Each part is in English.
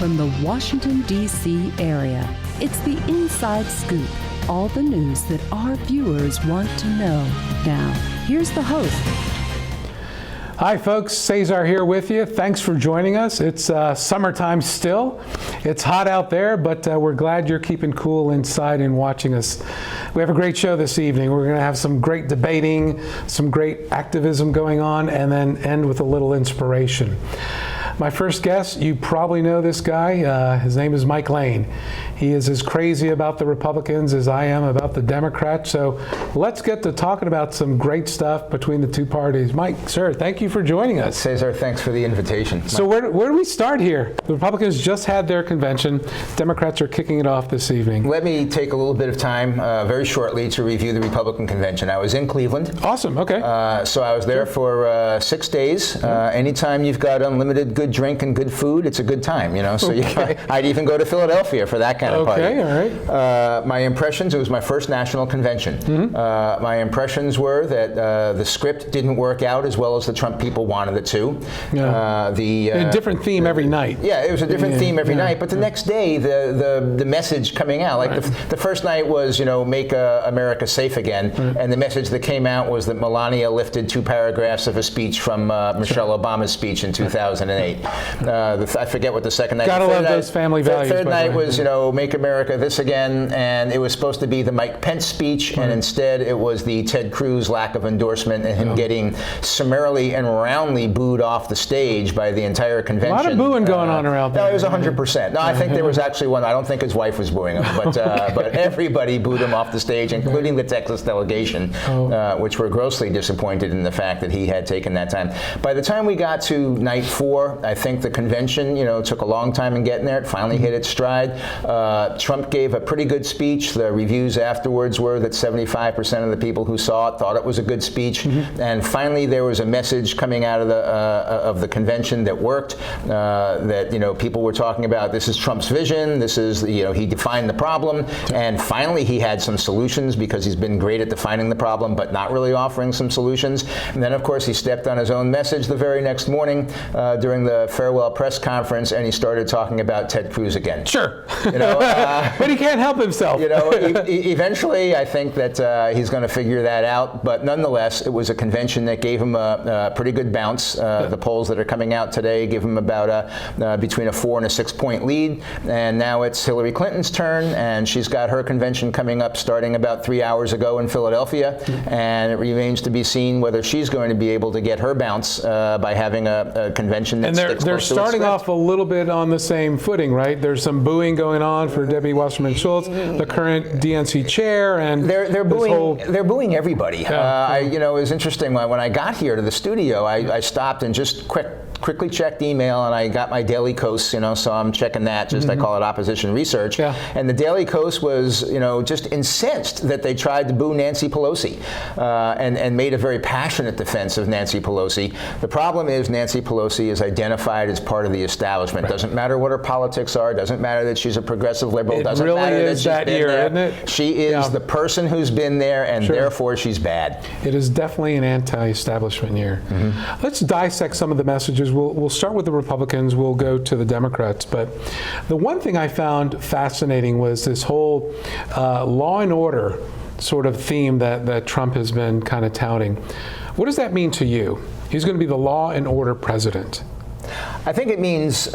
from the Washington, D.C. area. It's the Inside Scoop, all the news that our viewers want to know. Now, here's the host. Hi folks, Cesar here with you. Thanks for joining us. It's summertime still. It's hot out there, but we're glad you're keeping cool inside and watching us. We have a great show this evening. We're going to have some great debating, some great activism going on, and then end with a little inspiration. My first guest, you probably know this guy. His name is Mike Lane. He is as crazy about the Republicans as I am about the Democrats. So let's get to talking about some great stuff between the two parties. Mike, sir, thank you for joining us. Cesar, thanks for the invitation. So where do we start here? The Republicans just had their convention. Democrats are kicking it off this evening. Let me take a little bit of time very shortly to review the Republican convention. I was in Cleveland. Awesome, okay. So I was there for 6 days. Anytime you've got unlimited good drink and good food, it's a good time, you know. So I'd even go to Philadelphia for that kind of party. Okay, all right. My impressions, it was my first national convention. My impressions were that the script didn't work out as well as the Trump people wanted it to. A different theme every night. Yeah, it was a different theme every night, but the next day, the message coming out, like the first night was, you know, make America safe again, and the message that came out was that Melania lifted 2 paragraphs of a speech from Michelle Obama's speech in 2008. I forget what the second night. Gotta love those family values. The third night was, you know, make America this again, and it was supposed to be the Mike Pence speech, and instead it was the Ted Cruz lack of endorsement and him getting summarily and roundly booed off the stage by the entire convention. A lot of booing going on around there. No, it was 100%. No, I think there was actually one. I don't think his wife was booing him, but but everybody booed him off the stage, including the Texas delegation, which were grossly disappointed in the fact that he had taken that time. By the time we got to night 4, I think the convention, you know, took a long time in getting there. It finally hit its stride. Trump gave a pretty good speech. The reviews afterwards were that 75% of the people who saw it thought it was a good speech. And finally, there was a message coming out of the convention that worked. That, you know, people were talking about, this is Trump's vision. This is, you know, he defined the problem. And finally, he had some solutions because he's been great at defining the problem, but not really offering some solutions. And then, of course, he stepped on his own message the very next morning during the farewell press conference, and he started talking about Ted Cruz again. Sure. You know, but he can't help himself. You know, eventually, I think that he's going to figure that out. But nonetheless, it was a convention that gave him a pretty good bounce. The polls that are coming out today give him about between a 4 and a 6 point lead. And now it's Hillary Clinton's turn, and she's got her convention coming up starting about 3 hours ago in Philadelphia. And it remains to be seen whether she's going to be able to get her bounce by having a convention that sticks they're close to starting off a little bit on the same footing, right? There's some booing going on for Debbie Wasserman Schultz, the current DNC chair, and they're booing everybody. You know, it was interesting when I got here to the studio. I stopped and just quickly checked email, and I got my Daily Kos, you know, so I'm checking that. I call it opposition research. And the Daily Kos was, you know, just incensed that they tried to boo Nancy Pelosi, and made a very passionate defense of Nancy Pelosi. The problem is Nancy Pelosi is identified as part of the establishment. Doesn't matter what her politics are. Doesn't matter that she's a progressive liberal. Doesn't really matter is that she's been there. Isn't it? She is the person who's been there, and therefore she's bad. It is definitely an anti-establishment year. Let's dissect some of the messages. We'll start with the Republicans. We'll go to the Democrats. But the one thing I found fascinating was this whole law and order sort of theme that Trump has been kind of touting. What does that mean to you? He's going to be the law and order president. I think it means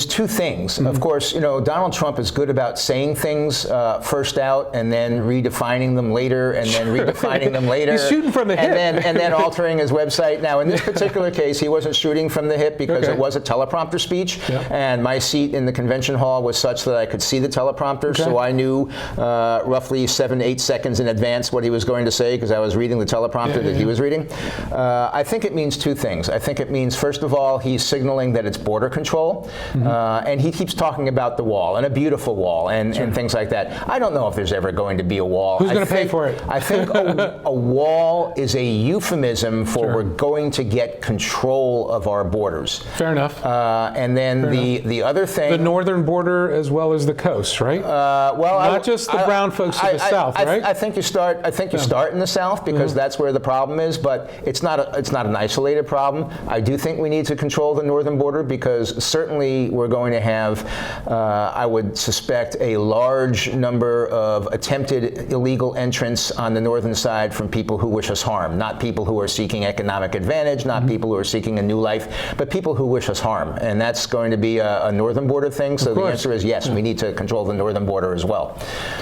2 things. Of course, you know, Donald Trump is good about saying things first out and then redefining them later and then redefining them later. He's shooting from the hip. And then altering his website. Now, in this particular case, he wasn't shooting from the hip because it was a teleprompter speech, and my seat in the convention hall was such that I could see the teleprompter, so I knew roughly 7 to 8 seconds in advance what he was going to say because I was reading the teleprompter that he was reading. I think it means 2 things. I think it means, first of all, he's signaling that it's border control, and he keeps talking about the wall, and a beautiful wall, and things like that. I don't know if there's ever going to be a wall. Who's going to pay for it? I think a wall is a euphemism for we're going to get control of our borders. Fair enough. And then the other thing... The northern border as well as the coast, right? Well, not just the brown folks to the south, right? I think you start in the south because that's where the problem is, but it's not an isolated problem. I do think we need to to control the northern border, because certainly we're going to have, I would suspect, a large number of attempted illegal entrants on the northern side from people who wish us harm, not people who are seeking economic advantage, not people who are seeking a new life, but people who wish us harm. And that's going to be a northern border thing. So the answer is yes, we need to control the northern border as well.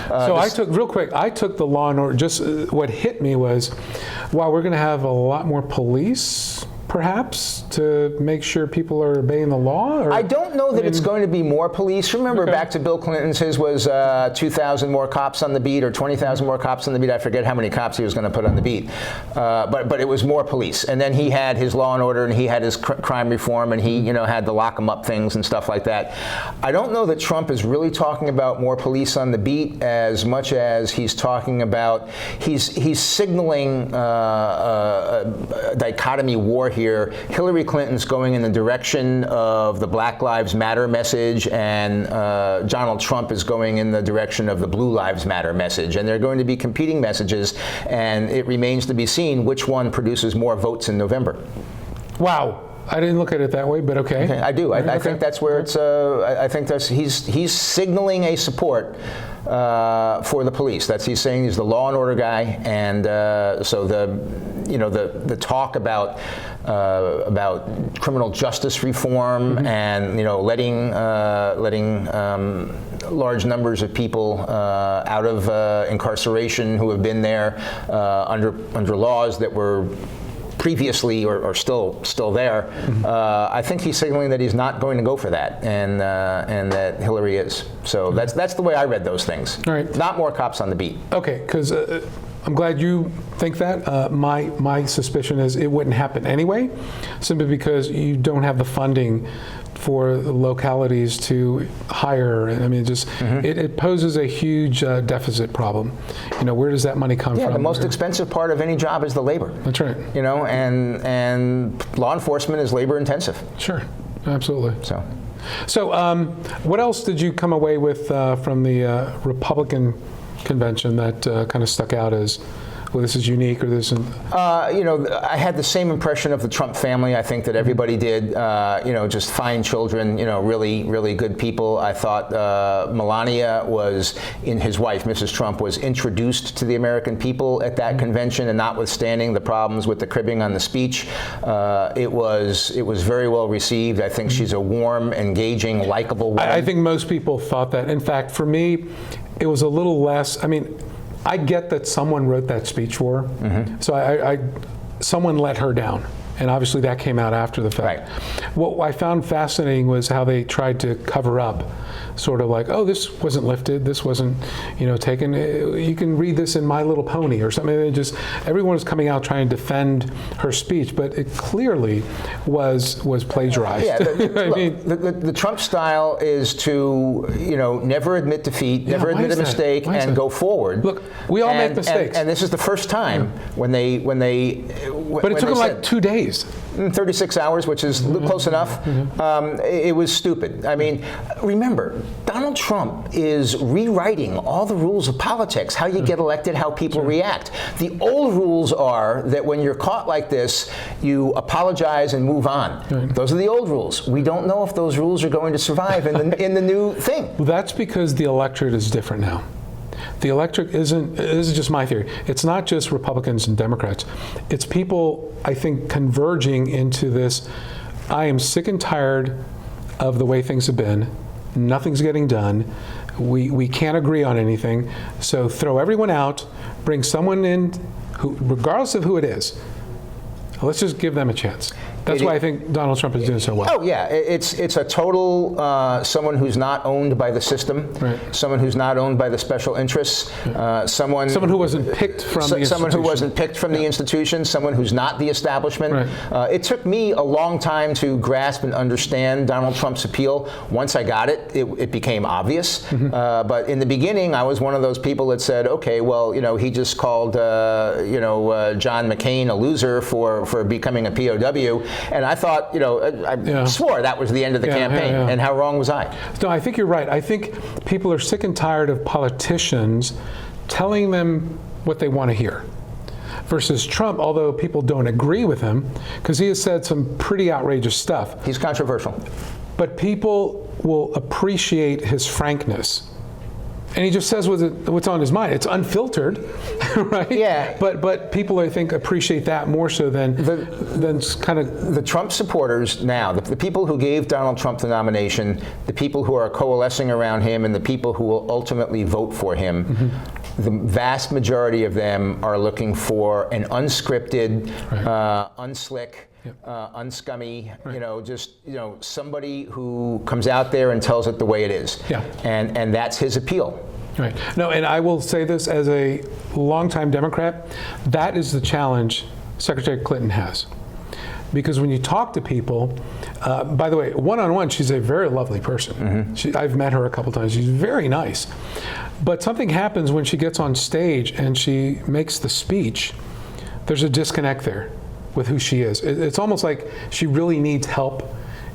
So I took the law and order, just what hit me was, wow, we're going to have a lot more police, perhaps, to make sure people are obeying the law? Or? I don't know that it's going to be more police. Remember, back to Bill Clinton's, his was 2,000 more cops on the beat, or 20,000 more cops on the beat. I forget how many cops he was going to put on the beat. But it was more police. And then he had his law and order, and he had his crime reform, and he had the lock 'em up things and stuff like that. I don't know that Trump is really talking about more police on the beat as much as he's talking about, he's signaling a dichotomy war here. Hillary Clinton's going in the direction of the Black Lives Matter message, and Donald Trump is going in the direction of the Blue Lives Matter message. And they're going to be competing messages, and it remains to be seen which one produces more votes in November. Wow. I didn't look at it that way, but okay. I do. I think that's where it's. I think that's he's signaling a support for the police. He's saying he's the law and order guy, and so the talk about criminal justice reform and letting large numbers of people out of incarceration who have been there under laws that were previously or still there. I think he's signaling that he's not going to go for that, and that Hillary is. So that's the way I read those things. All right. Not more cops on the beat. Okay, because I'm glad you think that. My suspicion is it wouldn't happen anyway, simply because you don't have the funding for the localities to hire. I mean, it poses a huge deficit problem. Where does that money come from? Yeah, the most expensive part of any job is the labor. That's right. And law enforcement is labor intensive. Sure, absolutely. So what else did you come away with from the Republican convention that kind of stuck out as, well, this is unique, or this isn't? I had the same impression of the Trump family. I think that everybody did. Just fine children. Really, really good people. I thought Melania his wife, Mrs. Trump, was introduced to the American people at that convention, and notwithstanding the problems with the cribbing on the speech, it was very well received. I think she's a warm, engaging, likable woman. I think most people thought that. In fact, for me, it was a little less. I mean, I get that someone wrote that speech for her, so someone let her down, and obviously that came out after the fact. Right. What I found fascinating was how they tried to cover up, sort of like, oh, this wasn't lifted, this wasn't, taken. You can read this in My Little Pony or something. Everyone was coming out trying to defend her speech, but it clearly was plagiarized. Yeah, the Trump style is to, never admit defeat, never admit a mistake, and go forward. Look, we all make mistakes. And this is the first time when they. But it took them like 2 days. 36 hours, which is close enough. It was stupid. I mean, remember, Donald Trump is rewriting all the rules of politics, how you get elected, how people react. The old rules are that when you're caught like this, you apologize and move on. Right. Those are the old rules. We don't know if those rules are going to survive in the new thing. Well, that's because the electorate is different now. The electorate isn't, this is just my theory, it's not just Republicans and Democrats. It's people, I think, converging into this, I am sick and tired of the way things have been. Nothing's getting done. We can't agree on anything. So throw everyone out, bring someone in, who, regardless of who it is, let's just give them a chance. That's why I think Donald Trump is doing so well. Oh yeah, it's a total someone who's not owned by the system, right. Someone who's not owned by the special interests, someone who wasn't picked from the institution. Someone who wasn't picked from the institution, someone who's not the establishment. Right. It took me a long time to grasp and understand Donald Trump's appeal. Once I got it, it became obvious. But in the beginning, I was one of those people that said, okay, well, he just called John McCain a loser for becoming a POW. And I thought, I swore that was the end of the campaign. And how wrong was I? No, I think you're right. I think people are sick and tired of politicians telling them what they want to hear. versus Trump, although people don't agree with him, because he has said some pretty outrageous stuff. He's controversial. But people will appreciate his frankness. And he just says what's on his mind. It's unfiltered, right? Yeah. But people, I think, appreciate that more so than kind of the Trump supporters now, the people who gave Donald Trump the nomination, the people who are coalescing around him, and the people who will ultimately vote for him. Mm-hmm. The vast majority of them are looking for an unscripted, unslick, unscummy, right. Somebody who comes out there and tells it the way it is. Yeah. And that's his appeal. Right. No, and I will say this as a longtime Democrat, that is the challenge Secretary Clinton has. Because when you talk to people, by the way, one-on-one, she's a very lovely person. Mm-hmm. I've met her a couple times. She's very nice. But something happens when she gets on stage and she makes the speech. There's a disconnect there with who she is. It's almost like she really needs help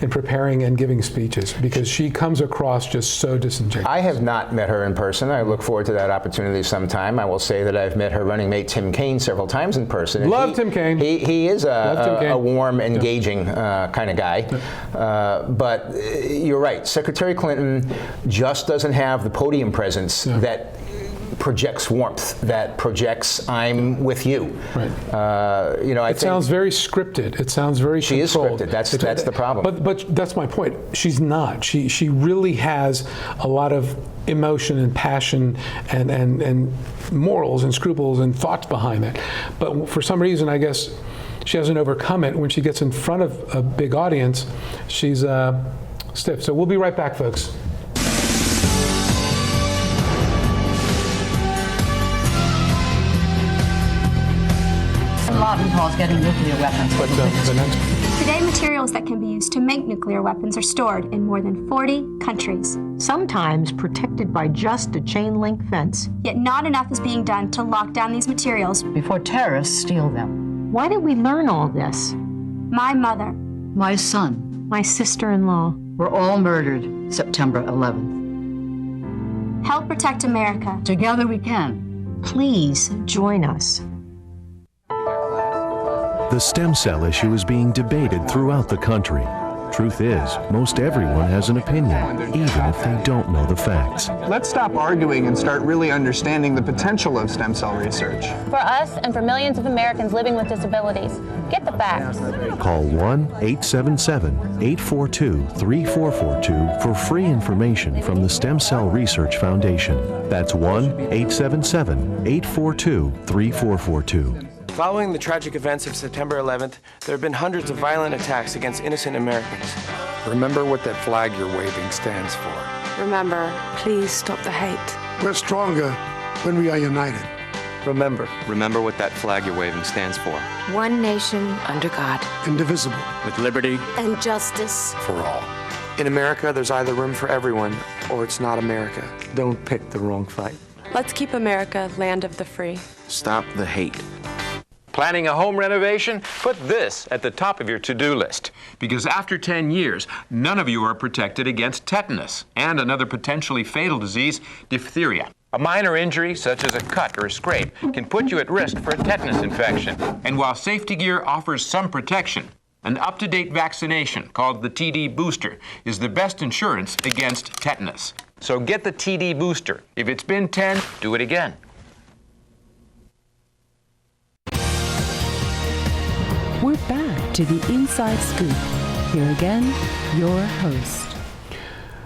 in preparing and giving speeches because she comes across just so disingenuous. I have not met her in person. I look forward to that opportunity sometime. I will say that I've met her running mate Tim Kaine several times in person. Love Tim Kaine. He is a warm, engaging kind of guy. But you're right. Secretary Clinton just doesn't have the podium presence that projects warmth, that projects "I'm with you." Right. It sounds very scripted. It sounds very controlled. She is scripted. That's the problem. But that's my point. She's not. She really has a lot of emotion and passion and morals and scruples and thoughts behind that. But for some reason, I guess she hasn't overcome it. When she gets in front of a big audience, she's stiff. So we'll be right back, folks. Calls getting nuclear weapons. Today, materials that can be used to make nuclear weapons are stored in more than 40 countries. Sometimes protected by just a chain link fence. Yet not enough is being done to lock down these materials before terrorists steal them. Why did we learn all this? My mother, my son, my sister-in-law were all murdered September 11th. Help protect America. Together we can. Please join us. The stem cell issue is being debated throughout the country. Truth is, most everyone has an opinion, even if they don't know the facts. Let's stop arguing and start really understanding the potential of stem cell research. For us and for millions of Americans living with disabilities, get the facts. Call 1-877-842-3442 for free information from the Stem Cell Research Foundation. That's 1-877-842-3442. Following the tragic events of September 11th, there have been hundreds of violent attacks against innocent Americans. Remember what that flag you're waving stands for. Remember, please stop the hate. We're stronger when we are united. Remember what that flag you're waving stands for. One nation under God. Indivisible. With liberty and justice for all. In America, there's either room for everyone, or it's not America. Don't pick the wrong fight. Let's keep America land of the free. Stop the hate. Planning a home renovation? Put this at the top of your to-do list. Because after 10 years, none of you are protected against tetanus and another potentially fatal disease, diphtheria. A minor injury, such as a cut or a scrape, can put you at risk for a tetanus infection. And while safety gear offers some protection, an up-to-date vaccination called the TD booster is the best insurance against tetanus. So get the TD booster. If it's been 10, do it again. We're back to the Inside Scoop. Here again, your host.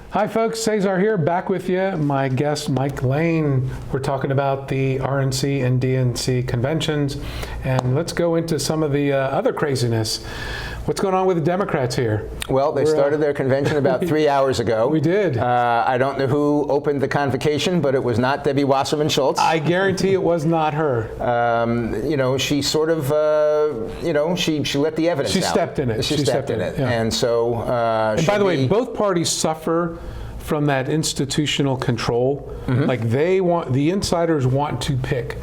Hi folks, Cesar here, back with you. My guest, Mike Lane. We're talking about the RNC and DNC conventions, and let's go into some of the other craziness. What's going on with the Democrats here? Well, they started their convention about 3 hours ago. We did. I don't know who opened the convocation, but it was not Debbie Wasserman Schultz. I guarantee it was not her. She sort of, she let the evidence out. She stepped in it. She stepped in it. Yeah. And so, and by the way, both parties suffer from that institutional control. Mm-hmm. Like the insiders want to pick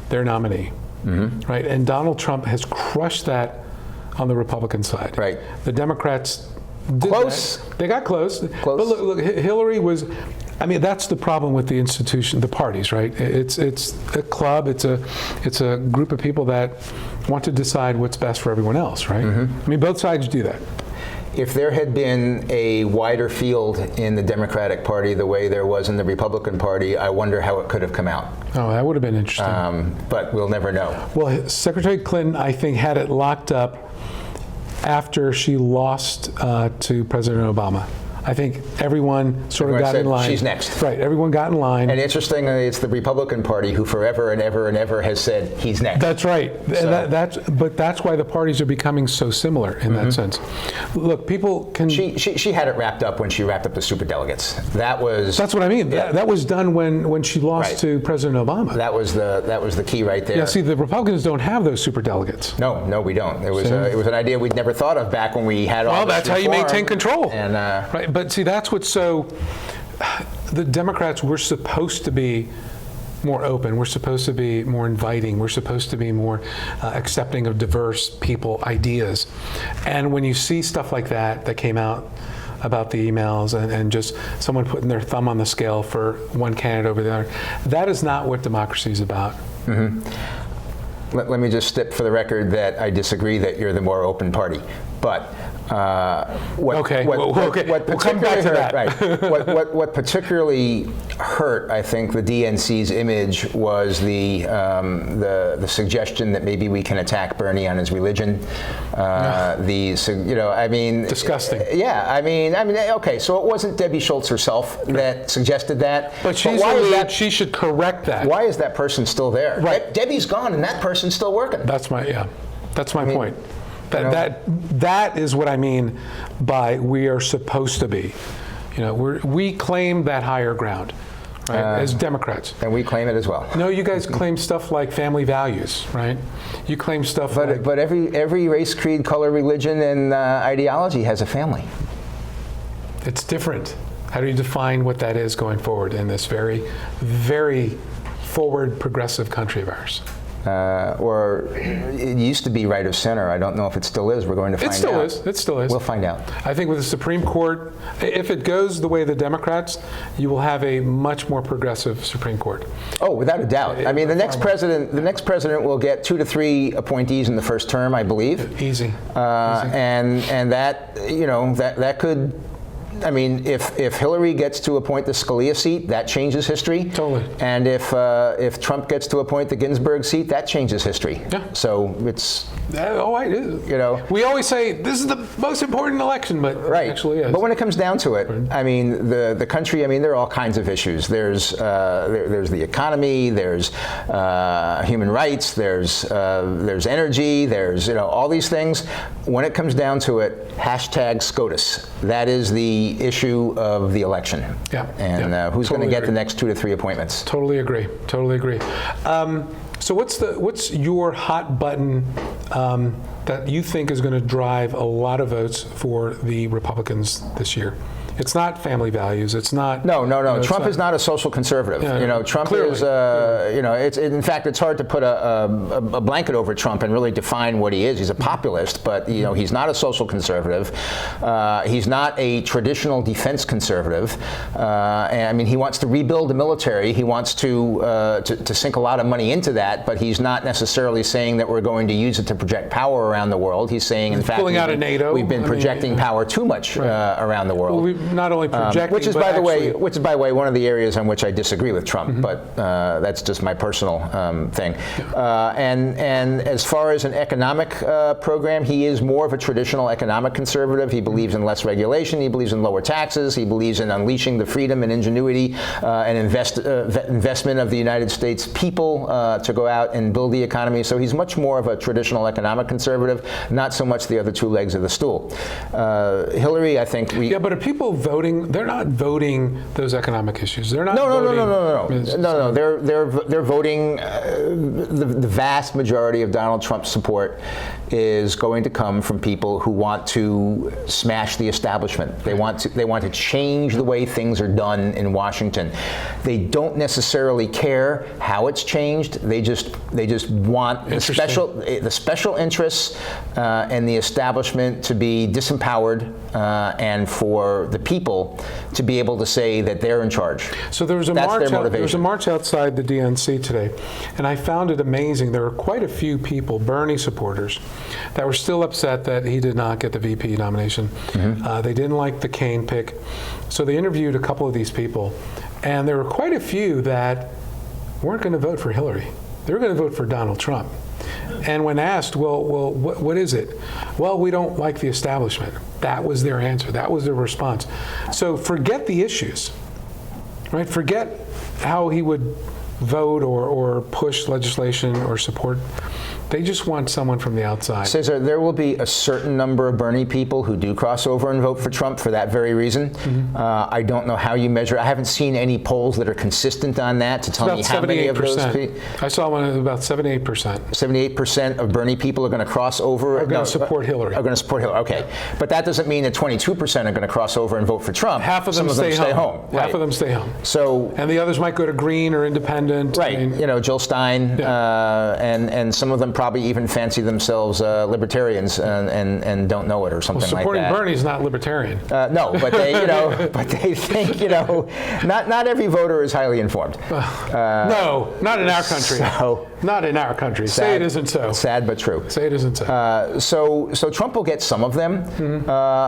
their nominee, right? And Donald Trump has crushed that on the Republican side. Right. The Democrats did close. That. They got close. But look, Hillary was, I mean, that's the problem with the institution, the parties, right? It's a club. It's a group of people that want to decide what's best for everyone else, right? I mean, both sides do that. If there had been a wider field in the Democratic Party the way there was in the Republican Party, I wonder how it could have come out. Oh, that would have been interesting. But we'll never know. Well, Secretary Clinton, I think, had it locked up after she lost to President Obama. I think everyone sort of got in line. She's next. Right, everyone got in line. And interestingly, it's the Republican Party who forever and ever and ever has said he's next. That's right. So. But that's why the parties are becoming so similar in that sense. Look, people can... She had it wrapped up when she wrapped up the superdelegates. That's what I mean. Yeah. That was done when she lost to President Obama. That was the key right there. Yeah, see, the Republicans don't have those superdelegates. No, we don't. It was an idea we'd never thought of back when we had all this Well, that's how you maintain control. And, right. But see, that's what's so, the Democrats were supposed to be more open. We're supposed to be more inviting. We're supposed to be more accepting of diverse people, ideas. And when you see stuff like that came out about the emails and just someone putting their thumb on the scale for one candidate over the other, that is not what democracy is about. Let me just stip for the record that I disagree that you're the more open party. But what particularly hurt, I think, the DNC's image was the suggestion that maybe we can attack Bernie on his religion. Disgusting. Yeah, I mean, okay, so it wasn't Debbie Schultz herself that suggested that. But she should correct that. Why is that person still there? Right. Debbie's gone, and that person's still working. That's my point. That is what I mean by we are supposed to be. We claim that higher ground, right, as Democrats. And we claim it as well. No, you guys claim stuff like family values, right? You claim stuff But every race, creed, color, religion, and ideology has a family. It's different. How do you define what that is going forward in this very, very forward, progressive country of ours? Or it used to be right of center. I don't know if it still is. We're going to find out. It still is. We'll find out. I think with the Supreme Court, if it goes the way of the Democrats, you will have a much more progressive Supreme Court. Oh, without a doubt. I mean, the next president will get 2 to 3 appointees in the first term, I believe. Easy. And that that could. I mean, if Hillary gets to appoint the Scalia seat, that changes history. Totally. And if Trump gets to appoint the Ginsburg seat, that changes history. Yeah. So it's. We always say this is the most important election, but it actually is. But when it comes down to it, I mean, the country. I mean, there are all kinds of issues. There's the economy. There's human rights. There's energy. There's all these things. When it comes down to it, #SCOTUS. That is the issue of the election. Yeah. And who's going to get the next 2 to 3 appointments? Totally agree. So what's your hot button that you think is going to drive a lot of votes for the Republicans this year? It's not family values. It's not. No. Trump is not a social conservative. Trump clearly. is. In fact, it's hard to put a blanket over Trump and really define what he is. He's a populist, but he's not a social conservative. He's not a traditional defense conservative. And I mean, he wants to rebuild the military. He wants to sink a lot of money into that, but he's not necessarily saying that we're going to use it to project power around the world. He's saying, in fact, pulling out of NATO. We've been projecting power too much around the world. Well, not only projecting, which is, by the way, one of the areas on which I disagree with Trump. But that's just my personal thing. And as far as an economic program, he is more of a traditional economic conservative. He believes in less regulation. He believes in lower taxes. He believes in unleashing the freedom and ingenuity and investment of the United States people to go out and build the economy. So he's much more of a traditional economic conservative, not so much the other 2 legs of the stool. Hillary, I think but are people voting? They're not voting those economic issues. They're not. No. They're voting. The vast majority of Donald Trump's support is going to come from people who want to smash the establishment. They want to change the way things are done in Washington. They don't necessarily care how it's changed. They just want the special interests and the establishment to be disempowered and for the people to be able to say that they're in charge. So there was a march outside the DNC today, and I found it amazing. There were quite a few people, Bernie supporters, that were still upset that he did not get the VP nomination. They didn't like the Kaine pick, so they interviewed a couple of these people, and there were quite a few that weren't going to vote for Hillary. They were going to vote for Donald Trump. And when asked, well, what is it? Well, we don't like the establishment. That was their answer. That was their response. So forget the issues, right? Forget how he would vote or push legislation or support. They just want someone from the outside. Cesar, there will be a certain number of Bernie people who do cross over and vote for Trump for that very reason. I don't know how you measure. I haven't seen any polls that are consistent on that to tell me how many of those people. I saw one at about 78%. 78% of Bernie people are going to cross over. Are going to support Hillary. Are going to support Hillary. Okay, but that doesn't mean that 22% are going to cross over and vote for Trump. Half of them stay home. Half of them stay home. So, and the others might go to Green or Independent. Right. I mean, you know, Jill Stein, and some of them probably even fancy themselves libertarians and don't know it or something like that. Supporting Bernie's not libertarian. No, but they, but they think, not every voter is highly informed. No, not in our country. Not in our country. Say it isn't so. Sad but true. Say it isn't so. So Trump will get some of them.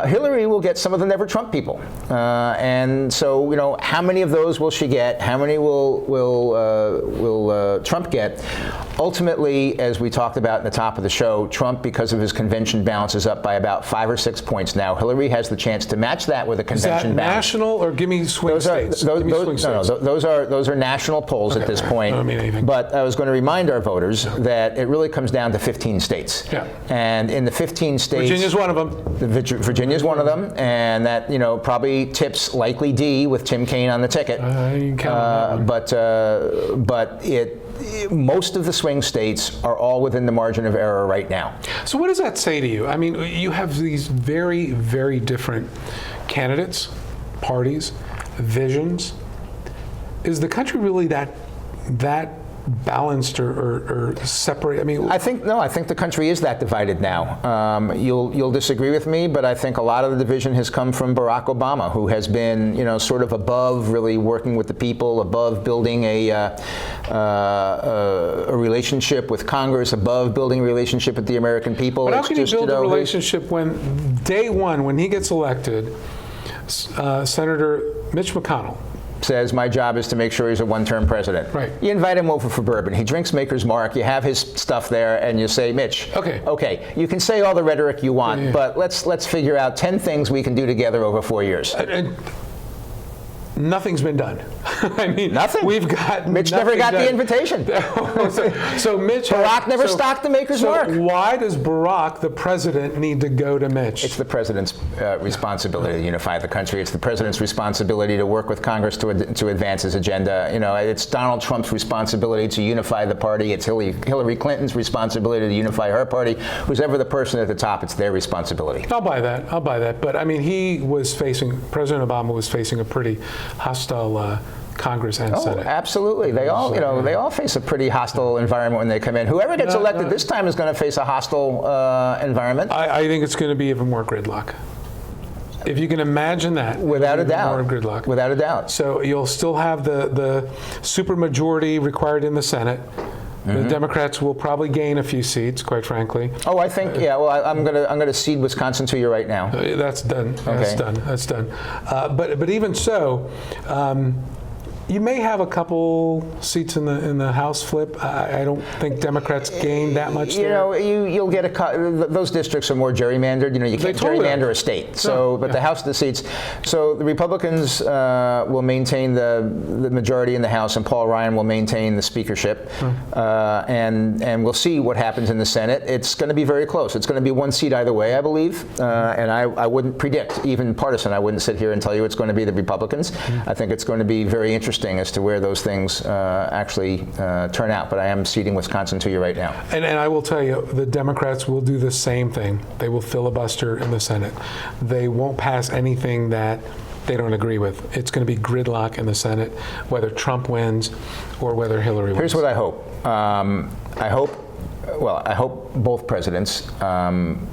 Hillary will get some of the never Trump people. And so, how many of those will she get? How many will Trump get? Ultimately, as we talked about at the top of the show, Trump, because of his convention balance, is up by about 5 or 6 points now. Hillary has the chance to match that with a convention balance. National or give me swing states? Those are national polls at this point. I don't mean anything. But I was going to remind our voters that it really comes down to 15 states. Yeah. And in the 15 states, Virginia's one of them. Virginia's one of them, and that probably tips likely D with Tim Kaine on the ticket. You can count on that one. But most of the swing states are all within the margin of error right now. So what does that say to you? I mean, you have these very, very different candidates, parties, visions. Is the country really that balanced or separate? I mean, I think the country is that divided now. You'll disagree with me, but I think a lot of the division has come from Barack Obama, who has been sort of above really working with the people, above building a relationship with Congress, above building a relationship with the American people. But how can you build a relationship when day one, when he gets elected, Senator Mitch McConnell says, my job is to make sure he's a one-term president. Right. You invite him over for bourbon. He drinks Maker's Mark. You have his stuff there, and you say, Mitch, okay, you can say all the rhetoric you want, but let's figure out 10 things we can do together over 4 years. Nothing's been done. I mean, nothing. We've got Mitch never got the invitation. so Mitch, Barack never stocked the Maker's Mark. Why does Barack, the president, need to go to Mitch? It's the president's responsibility to unify the country. It's the president's responsibility to work with Congress to advance his agenda. It's Donald Trump's responsibility to unify the party. It's Hillary Clinton's responsibility to unify her party. Who's ever the person at the top, it's their responsibility. I'll buy that. But I mean, President Obama was facing a pretty hostile Congress and Senate. Absolutely. They all face a pretty hostile environment when they come in. Whoever gets elected this time is going to face a hostile environment. I think it's going to be even more gridlock. If you can imagine that. Without a doubt. More gridlock. Without a doubt. So you'll still have the supermajority required in the Senate. The Democrats will probably gain a few seats, quite frankly. Oh, I think, Well, I'm gonna cede Wisconsin to you right now. That's done. That's done. But even so, you may have a couple seats in the House flip. I don't think Democrats gain that much there. You'll get those districts are more gerrymandered. You can't gerrymander a state. So, the House, the seats. So the Republicans will maintain the majority in the House, and Paul Ryan will maintain the speakership. And we'll see what happens in the Senate. It's going to be very close. It's going to be one seat either way, I believe. And I wouldn't predict, even partisan. I wouldn't sit here and tell you it's going to be the Republicans. I think it's going to be very interesting as to where those things actually turn out. But I am ceding Wisconsin to you right now. And I will tell you, the Democrats will do the same thing. They will filibuster in the Senate. They won't pass anything that they don't agree with. It's going to be gridlock in the Senate, whether Trump wins or whether Hillary wins. Here's what I hope. I hope well, I hope both presidents,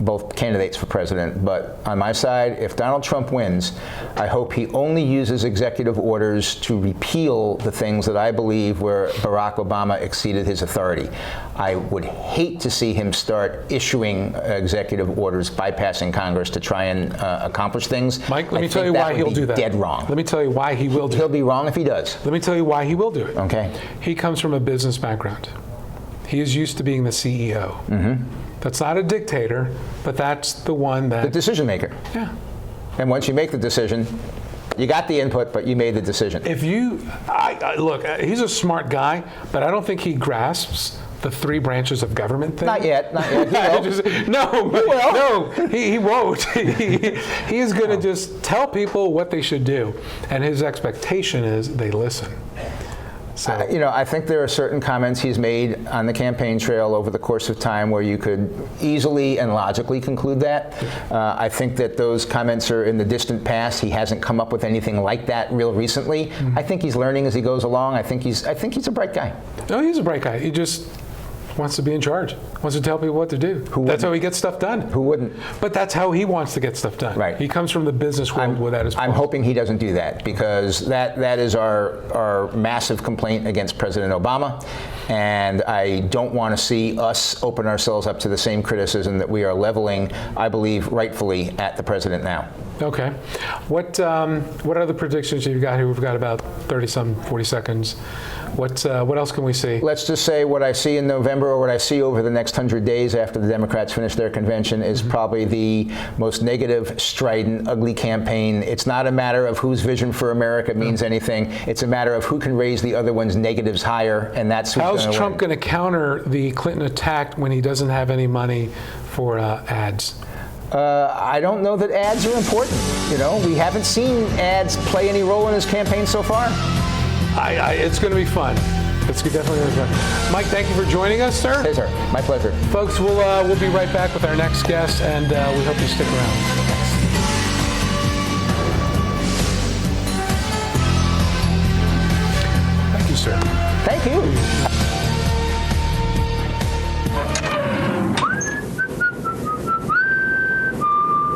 both candidates for president, but on my side, if Donald Trump wins, I hope he only uses executive orders to repeal the things that I believe where Barack Obama exceeded his authority. I would hate to see him start issuing executive orders, bypassing Congress to try and accomplish things. Mike, let me tell you why he'll do that. Dead wrong. Let me tell you why he will do it. He'll be wrong if he does. Let me tell you why he will do it. Okay. He comes from a business background. He is used to being the CEO. Mm-hmm. That's not a dictator, but that's the one that... The decision maker. Yeah. And once you make the decision, you got the input, but you made the decision. If you... look, he's a smart guy, but I don't think he grasps the three branches of government thing. Not yet. He won't. He is going to just tell people what they should do, and his expectation is they listen. So. I think there are certain comments he's made on the campaign trail over the course of time where you could easily and logically conclude that. I think that those comments are in the distant past. He hasn't come up with anything like that real recently. Mm-hmm. I think he's learning as he goes along. I think he's a bright guy. No, he's a bright guy. He just wants to be in charge, wants to tell people what to do. That's how he gets stuff done. Who wouldn't? But that's how he wants to get stuff done. Right. He comes from the business world with that as well. I'm hoping he doesn't do that, because that is our massive complaint against President Obama, and I don't want to see us open ourselves up to the same criticism that we are leveling, I believe, rightfully at the president now. Okay. What other predictions you've got here? We've got about 40 seconds. What else can we see? Let's just say what I see in November, or what I see over the next 100 days after the Democrats finish their convention, is probably the most negative, strident, ugly campaign. It's not a matter of whose vision for America means anything. It's a matter of who can raise the other one's negatives higher, and that's who's How's Trump going to counter the Clinton attack when he doesn't have any money for ads? I don't know that ads are important. We haven't seen ads play any role in his campaign so far. It's going to be fun. It's definitely going to be fun. Mike, thank you for joining us, sir. Cesar, my pleasure. Folks, we'll be right back with our next guest, and we hope you stick around. Thank you, sir. Thank you.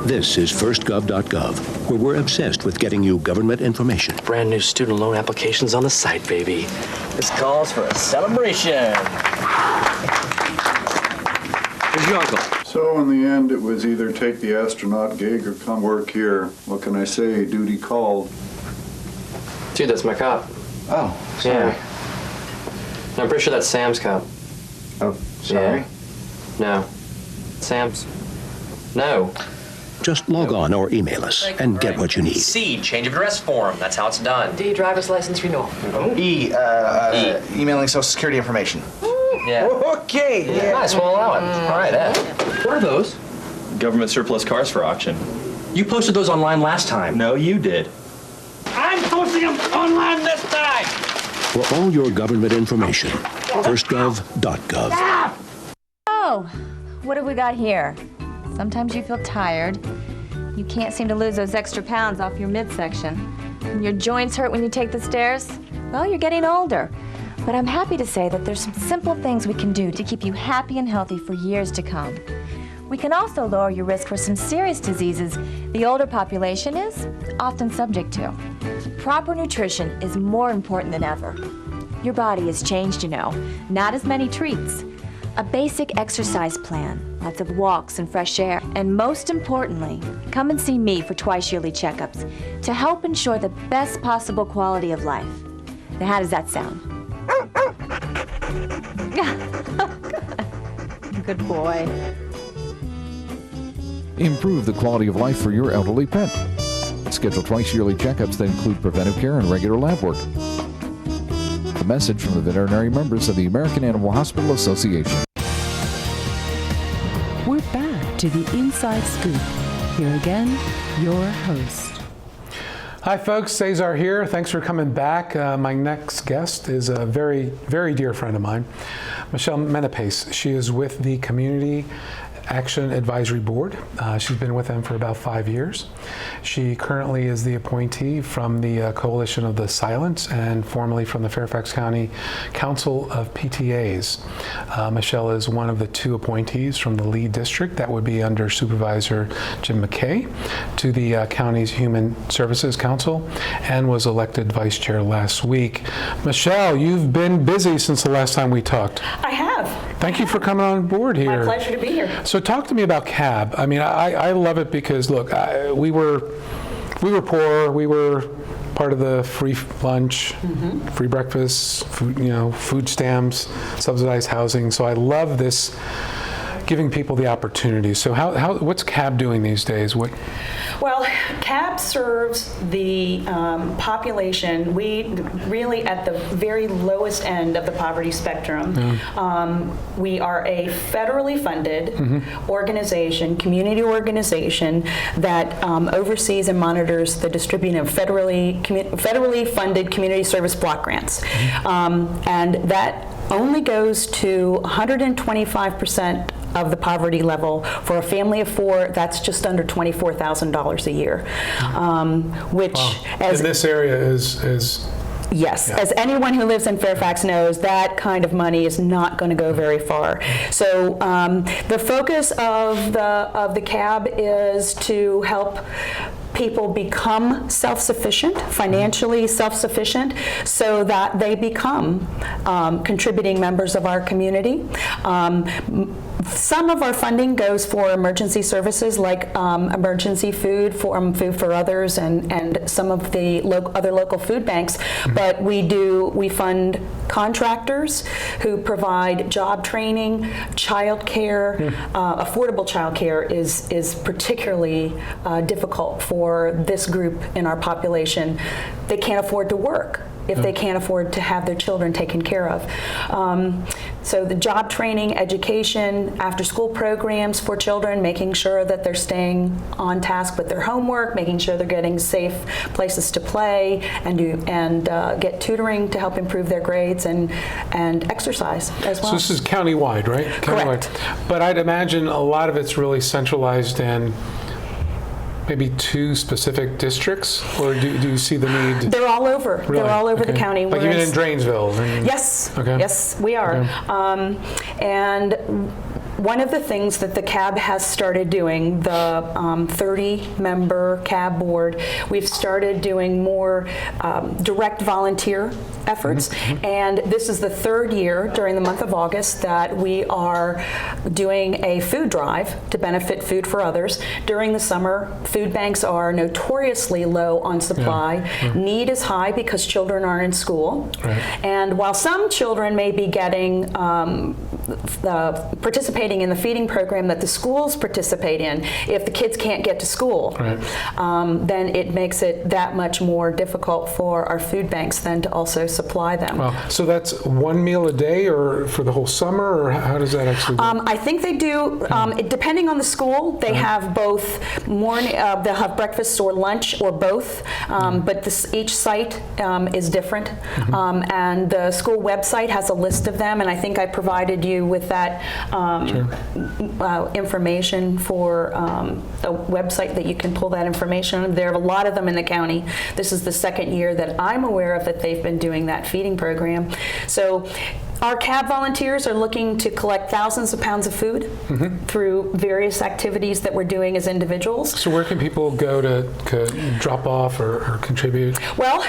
This is firstgov.gov, where we're obsessed with getting you government information. Brand new student loan applications on the site, baby. This calls for a celebration. Where's your uncle? So in the end, it was either take the astronaut gig or come work here. What can I say? Duty called. Dude, that's my cop. Oh, sorry. Yeah. No, I'm pretty sure that's Sam's cop. Oh, sorry? Yeah. No. Sam's. No. Just log on or email us and get what you need. C, change of address form. That's how it's done. D, driver's license renewal. E, emailing Social Security information. Yeah. Okay. Yeah. Nice, we'll allow it. All right, What are those? Government surplus cars for auction. You posted those online last time. No, you did. I'm posting them online this time. For all your government information, firstgov.gov. Oh, what have we got here? Sometimes you feel tired. You can't seem to lose those extra pounds off your midsection. And your joints hurt when you take the stairs. Well, you're getting older. But I'm happy to say that there's some simple things we can do to keep you happy and healthy for years to come. We can also lower your risk for some serious diseases the older population is often subject to. Proper nutrition is more important than ever. Your body has changed, not as many treats. A basic exercise plan, lots of walks and fresh air, and most importantly, come and see me for twice-yearly checkups to help ensure the best possible quality of life. Now, how does that sound? Good boy. Improve the quality of life for your elderly pet. Schedule twice-yearly checkups that include preventive care and regular lab work. A message from the veterinary members of the American Animal Hospital Association. We're back to the Inside Scoop. Here again, your host. Hi folks, Cesar here. Thanks for coming back. My next guest is a very, very dear friend of mine, Michele Menapace. She is with the Community Action Advisory Board. She's been with them for about 5 years. She currently is the appointee from the Coalition of the Silent and formerly from the Fairfax County Council of PTAs. Michele is one of the 2 appointees from the lead district that would be under Supervisor Jim McKay to the county's Human Services Council and was elected vice chair last week. Michele, you've been busy since the last time we talked. I have. Thank you for coming on board here. My pleasure to be here. So talk to me about CAB. I mean, I love it because, look, we were poor. We were part of the free lunch, free breakfast, food stamps, subsidized housing. So I love this, giving people the opportunity. So what's CAB doing these days? Well, CAB serves the population. We really at the very lowest end of the poverty spectrum. We are a federally funded organization, community organization that oversees and monitors the distribution of federally funded community service block grants. And that only goes to 125% of the poverty level. For a family of 4, that's just under $24,000 a year, which in this area is yes, as anyone who lives in Fairfax knows, that kind of money is not going to go very far. So the focus of the CAB is to help people become self-sufficient, financially self-sufficient, so that they become contributing members of our community. Some of our funding goes for emergency services like emergency food for others and some of the other local food banks, but we fund contractors who provide job training, child care. Affordable child care is particularly difficult for this group in our population. They can't afford to work if they can't afford to have their children taken care of. So the job training, education, after-school programs for children, making sure that they're staying on task with their homework, making sure they're getting safe places to play, and get tutoring to help improve their grades and exercise as well. So this is countywide, right? Correct. But I'd imagine a lot of it's really centralized in maybe 2 specific districts, or do you see the need? They're all over. Really? They're all over the county. Like even in Drainsville? Yes. Okay. Yes, we are. Okay. And one of the things that the CAB has started doing, the 30-member CAB board, we've started doing more direct volunteer efforts. And this is the 3rd year during the month of August that we are doing a food drive to benefit Food for Others. During the summer, food banks are notoriously low on supply. Need is high because children are in school. And while some children may be getting participating in the feeding program that the schools participate in, if the kids can't get to school, then it makes it that much more difficult for our food banks then to also supply them. Wow. So that's 1 meal a day, or for the whole summer, or how does that actually work? I think they do, depending on the school, they have both morning, they'll have breakfast or lunch or both, but each site is different. And the school website has a list of them, and I think I provided you with that information for a website that you can pull that information. There are a lot of them in the county. This is the 2nd year that I'm aware of that they've been doing that feeding program. So our CAB volunteers are looking to collect thousands of pounds of food through various activities that we're doing as individuals. So where can people go to drop off or contribute? Well,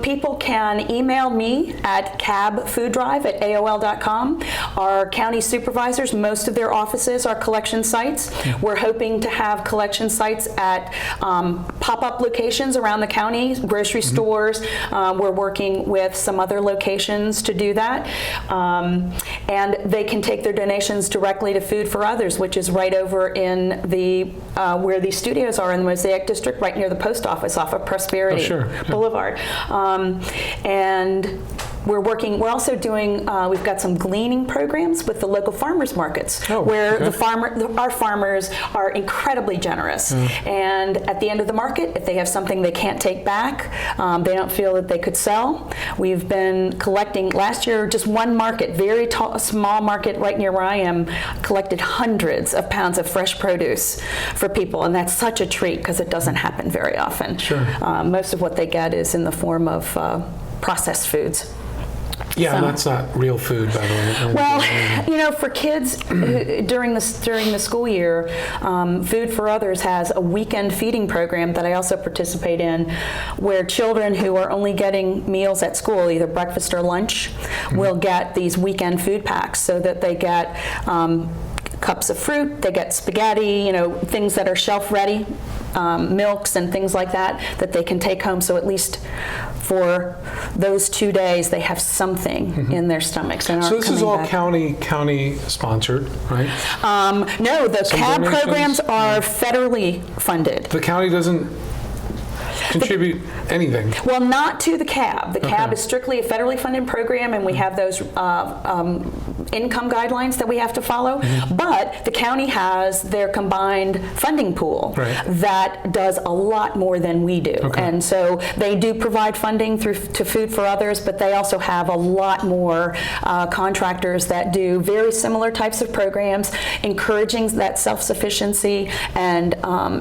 people can email me at cabfooddrive@aol.com. Our county supervisors, most of their offices are collection sites. We're hoping to have collection sites at pop-up locations around the county, grocery stores. We're working with some other locations to do that. And they can take their donations directly to Food for Others, which is right over in the where these studios are in the Mosaic District, right near the post office off of Prosperity Boulevard. And we're also doing, we've got some gleaning programs with the local farmers markets, where our farmers are incredibly generous. And at the end of the market, if they have something they can't take back, they don't feel that they could sell, we've been collecting, last year, just one market, very small market right near where I am, collected hundreds of pounds of fresh produce for people, and that's such a treat because it doesn't happen very often. Most of what they get is in the form of processed foods. Yeah, and that's not real food, by the way. Well, you know, for kids during the school year, Food for Others has a weekend feeding program that I also participate in, where children who are only getting meals at school, either breakfast or lunch, will get these weekend food packs, so that they get cups of fruit, they get spaghetti, you know, things that are shelf ready, milks and things like that they can take home, so at least for those 2 days they have something in their stomachs. And so this is all county sponsored, right? No, the CAB programs are federally funded. The county doesn't contribute anything? Well, not to the CAB. The CAB is strictly a federally funded program, and we have those income guidelines that we have to follow. But the county has their combined funding pool that does a lot more than we do. And so they do provide funding to Food for Others, but they also have a lot more contractors that do very similar types of programs, encouraging that self-sufficiency and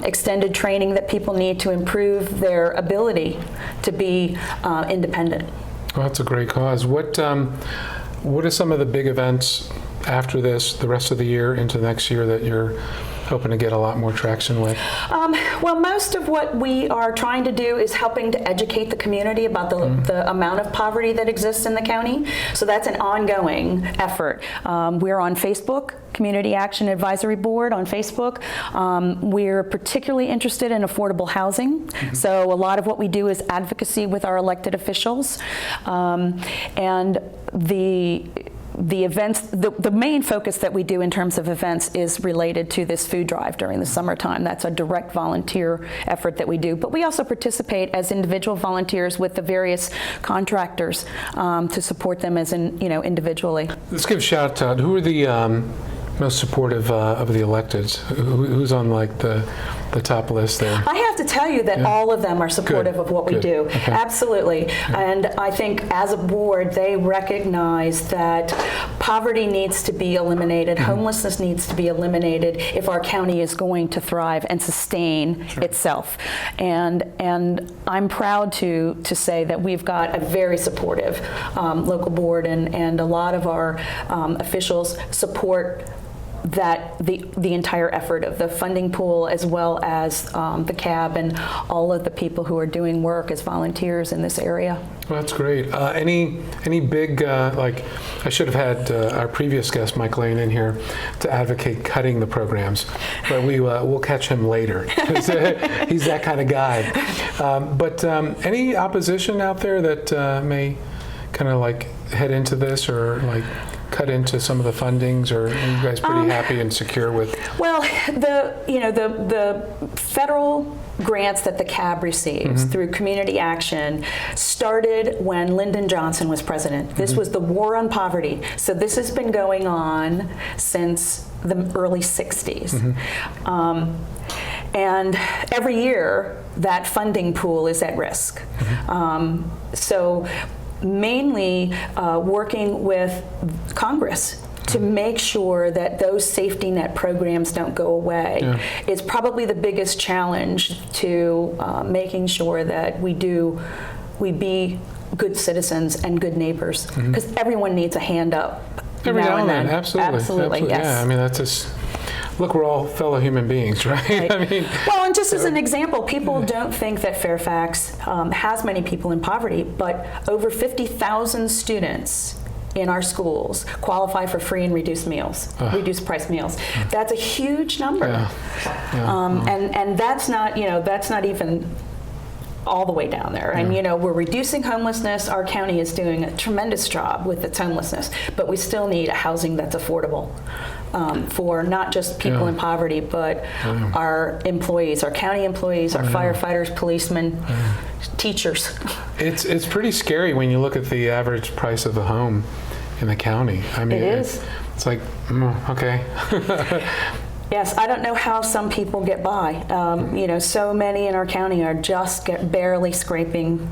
extended training that people need to improve their ability to be independent. Well, that's a great cause. What are some of the big events after this, the rest of the year into next year, that you're hoping to get a lot more traction with? Well, most of what we are trying to do is helping to educate the community about the amount of poverty that exists in the county. So that's an ongoing effort. We're on Facebook, Community Action Advisory Board on Facebook. We're particularly interested in affordable housing. So a lot of what we do is advocacy with our elected officials. And the events, the main focus that we do in terms of events is related to this food drive during the summertime. That's a direct volunteer effort that we do. But we also participate as individual volunteers with the various contractors to support them as individually. Let's give a shout out. Who are the most supportive of the electeds? Who's on like the top list there? I have to tell you that all of them are supportive of what we do. Absolutely. And I think as a board, they recognize that poverty needs to be eliminated, homelessness needs to be eliminated if our county is going to thrive and sustain itself. And I'm proud to say that we've got a very supportive local board, and a lot of our officials support that the entire effort of the funding pool, as well as the CAB and all of the people who are doing work as volunteers in this area. Well, that's great. Any big, like, I should have had our previous guest, Mike Lane, in here to advocate cutting the programs, but we'll catch him later. He's that kind of guy. But any opposition out there that may kind of like head into this, or like cut into some of the fundings, or are you guys pretty happy and secure with? Well, the federal grants that the CAB receives through Community Action started when Lyndon Johnson was president. This was the war on poverty. So this has been going on since the early 60s. And every year that funding pool is at risk. So mainly working with Congress to make sure that those safety net programs don't go away is probably the biggest challenge to making sure that we be good citizens and good neighbors, because everyone needs a hand up every now and then. Absolutely. Yes. Yeah, I mean, that's just, look, we're all fellow human beings, right? I mean, well, and just as an example, people don't think that Fairfax has many people in poverty, but over 50,000 students in our schools qualify for free and reduced meals, reduced price meals. That's a huge number. And that's not even all the way down there. And we're reducing homelessness. Our county is doing a tremendous job with its homelessness, but we still need a housing that's affordable for not just people in poverty, but our employees, our county employees, our firefighters, policemen, teachers. It's pretty scary when you look at the average price of a home in the county. I mean, it is. It's like, okay. Yes, I don't know how some people get by. You know, so many in our county are just barely scraping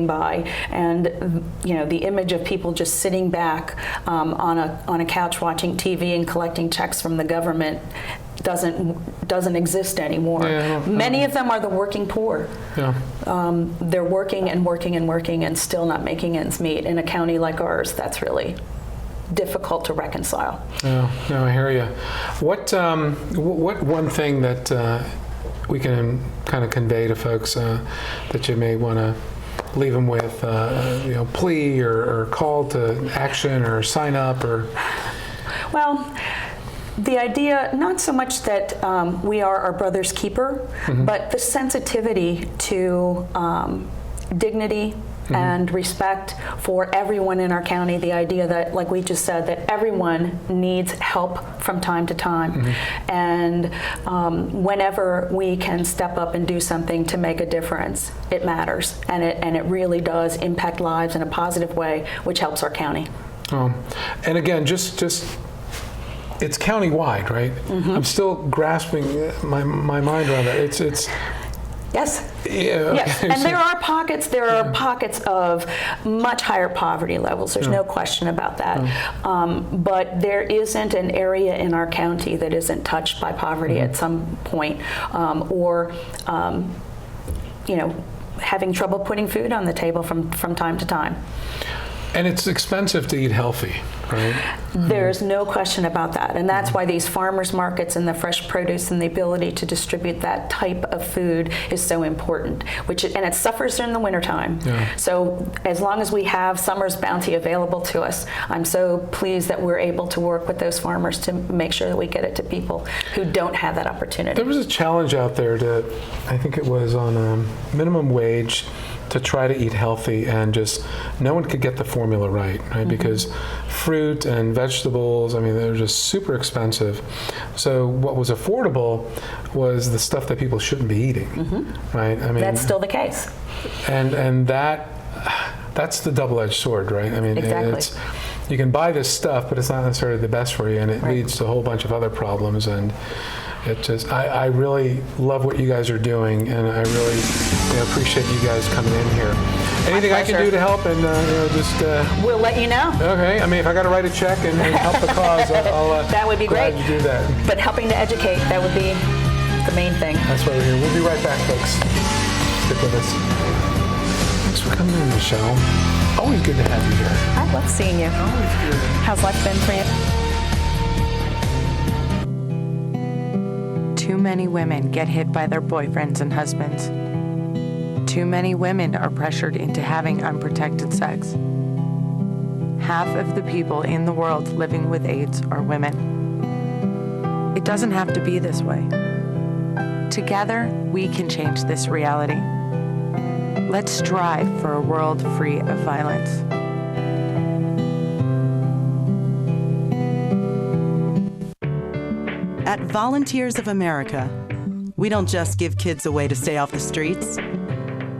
by, and you know, the image of people just sitting back on a couch watching TV and collecting checks from the government doesn't exist anymore. Many of them are the working poor. They're working and working and working and still not making ends meet. In a county like ours, that's really difficult to reconcile. No, I hear you. What one thing that we can kind of convey to folks that you may want to leave them with, you know, plea or call to action or sign up or? Well, the idea, not so much that we are our brother's keeper, but the sensitivity to dignity and respect for everyone in our county. The idea that, like we just said, that everyone needs help from time to time. And whenever we can step up and do something to make a difference, it matters. And it really does impact lives in a positive way, which helps our county. And again, just it's countywide, right? Mm-hmm. I'm still grasping my mind around that. It's Yes. Yeah, yes. okay. And there are pockets of much higher poverty levels. There's no question about that. But there isn't an area in our county that isn't touched by poverty at some point, or you know, having trouble putting food on the table from time to time. And it's expensive to eat healthy, right? There's no question about that. And that's why these farmers markets and the fresh produce and the ability to distribute that type of food is so important, and it suffers during the wintertime. So as long as we have summer's bounty available to us, I'm so pleased that we're able to work with those farmers to make sure that we get it to people who don't have that opportunity. There was a challenge out there I think it was on minimum wage, to try to eat healthy, and just no one could get the formula right? Because fruit and vegetables, I mean, they're just super expensive. So what was affordable was the stuff that people shouldn't be eating, right? I mean, that's still the case. And that's the double-edged sword, right? I mean, exactly. You can buy this stuff, but it's not necessarily the best for you, and it leads to a whole bunch of other problems. And it just, I really love what you guys are doing, and I really appreciate you guys coming in here. Anything I can do to help, and just we'll let you know. Okay. I mean, if I got to write a check and help the cause, I'll that would be great. Glad to do that. But helping to educate, that would be the main thing. That's why we're here. We'll be right back, folks. Stick with us. Thanks for coming in, Michele. Always good to have you here. I love seeing you. Always good. How's life been for you? Too many women get hit by their boyfriends and husbands. Too many women are pressured into having unprotected sex. Half of the people in the world living with AIDS are women. It doesn't have to be this way. Together, we can change this reality. Let's strive for a world free of violence. At Volunteers of America, we don't just give kids a way to stay off the streets.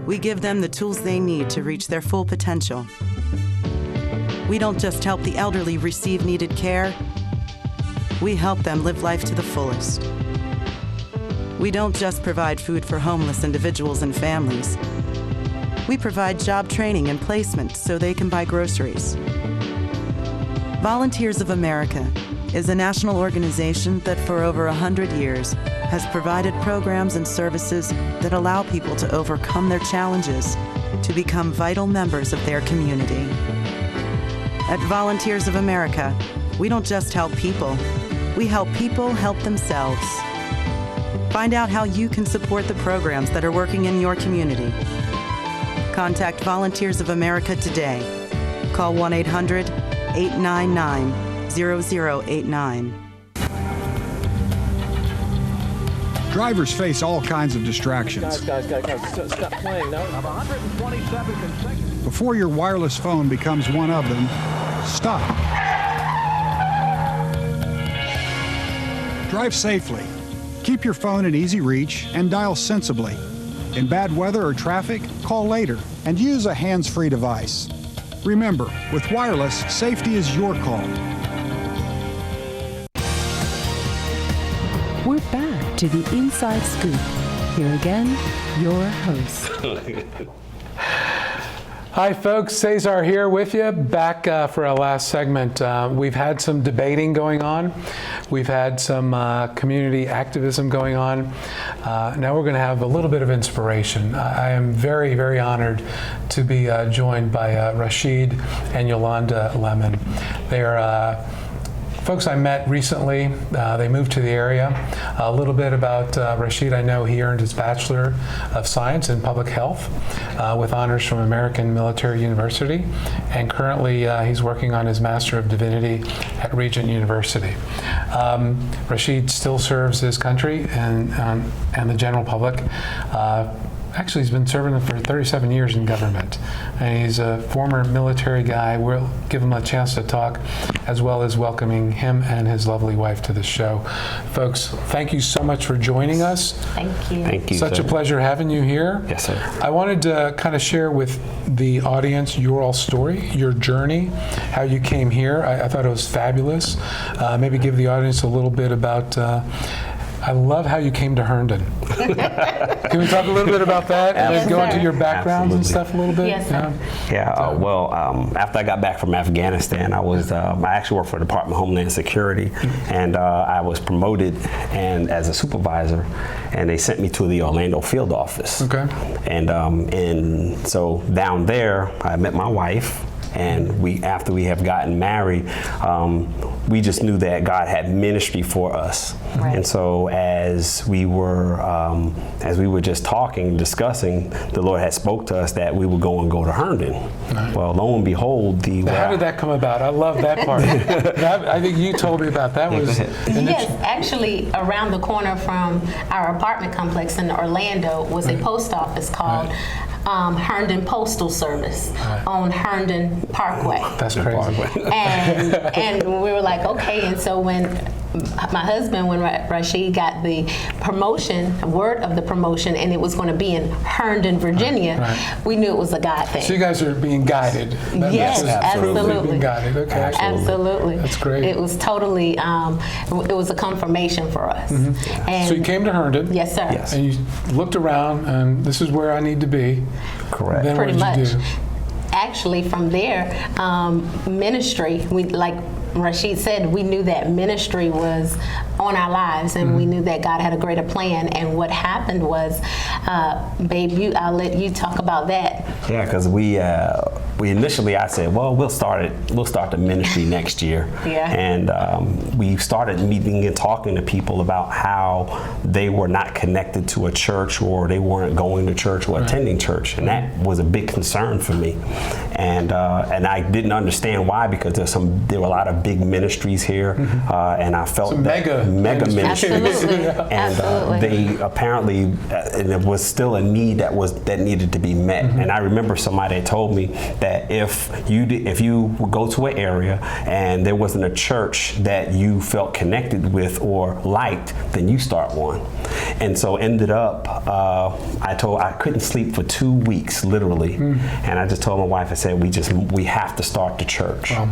We give them the tools they need to reach their full potential. We don't just help the elderly receive needed care. We help them live life to the fullest. We don't just provide food for homeless individuals and families. We provide job training and placement so they can buy groceries. Volunteers of America is a national organization that for over 100 years has provided programs and services that allow people to overcome their challenges to become vital members of their community. At Volunteers of America, we don't just help people, we help people help themselves. Find out how you can support the programs that are working in your community. Contact Volunteers of America today. Call 1-800-899-0089. Drivers face all kinds of distractions. Guys, stop playing. No. 127 consecutive. Before your wireless phone becomes one of them, stop. Drive safely. Keep your phone in easy reach and dial sensibly. In bad weather or traffic, call later and use a hands-free device. Remember, with wireless, safety is your call. We're back to the Inside Scoop. Here again, your host. Hi folks, Cesar here with you, back for our last segment. We've had some debating going on. We've had some community activism going on. Now we're going to have a little bit of inspiration. I am very, very honored to be joined by RaSheed and Yolanda Lemon. They're folks I met recently. They moved to the area. A little bit about RaSheed. I know he earned his Bachelor of Science in Public Health with honors from American Military University, and currently he's working on his Master of Divinity at Regent University. RaSheed still serves his country and the general public. Actually, he's been serving for 37 years in government, and he's a former military guy. We'll give him a chance to talk, as well as welcoming him and his lovely wife to the show. Folks, thank you so much for joining us. Thank you. Thank you. Such a pleasure having you here. Yes, sir. I wanted to kind of share with the audience your all story, your journey, how you came here. I thought it was fabulous. Maybe give the audience a little bit about I love how you came to Herndon. Can we talk a little bit about that and then go into your backgrounds and stuff a little bit? Yes, sir. After I got back from Afghanistan, I actually worked for the Department of Homeland Security, and I was promoted and as a supervisor, and they sent me to the Orlando field office. Okay. And so down there, I met my wife. And after we have gotten married, we just knew that God had ministry for us. Right. And so as we were just talking, discussing, the Lord had spoke to us that we would go to Herndon. Right. Well, lo and behold, how did that come about? I love that part. I think you told me about that. Yes, actually, around the corner from our apartment complex in Orlando was a post office called Herndon Postal Service on Herndon Parkway. That's crazy. And we were like, okay. And so when my husband, when RaSheed got the word of the promotion, and it was going to be in Herndon, Virginia, we knew it was a God thing. So you guys are being guided. Yes, absolutely. Being guided. Okay. Absolutely. That's great. It was totally, it was a confirmation for us. Mm-hmm. And so you came to Herndon. Yes, sir. Yes. And you looked around, and this is where I need to be. Correct. Then pretty what did you much. do? Actually, from there, ministry, like RaSheed said, we knew that ministry was on our lives, and we knew that God had a greater plan. And what happened was, babe, I'll let you talk about that. Yeah, because we initially, I said, well, we'll start the ministry next year. Yeah. And we started meeting and talking to people about how they were not connected to a church, or they weren't going to church or attending church, and that was a big concern for me. And I didn't understand why, because there were a lot of big ministries here, and I felt mega ministries. Absolutely. And they apparently, and there was still a need that needed to be met. And I remember somebody had told me that if you would go to an area and there wasn't a church that you felt connected with or liked, then you start one. And so ended up, I couldn't sleep for 2 weeks, literally. And I just told my wife, I said, we have to start the church. Wow.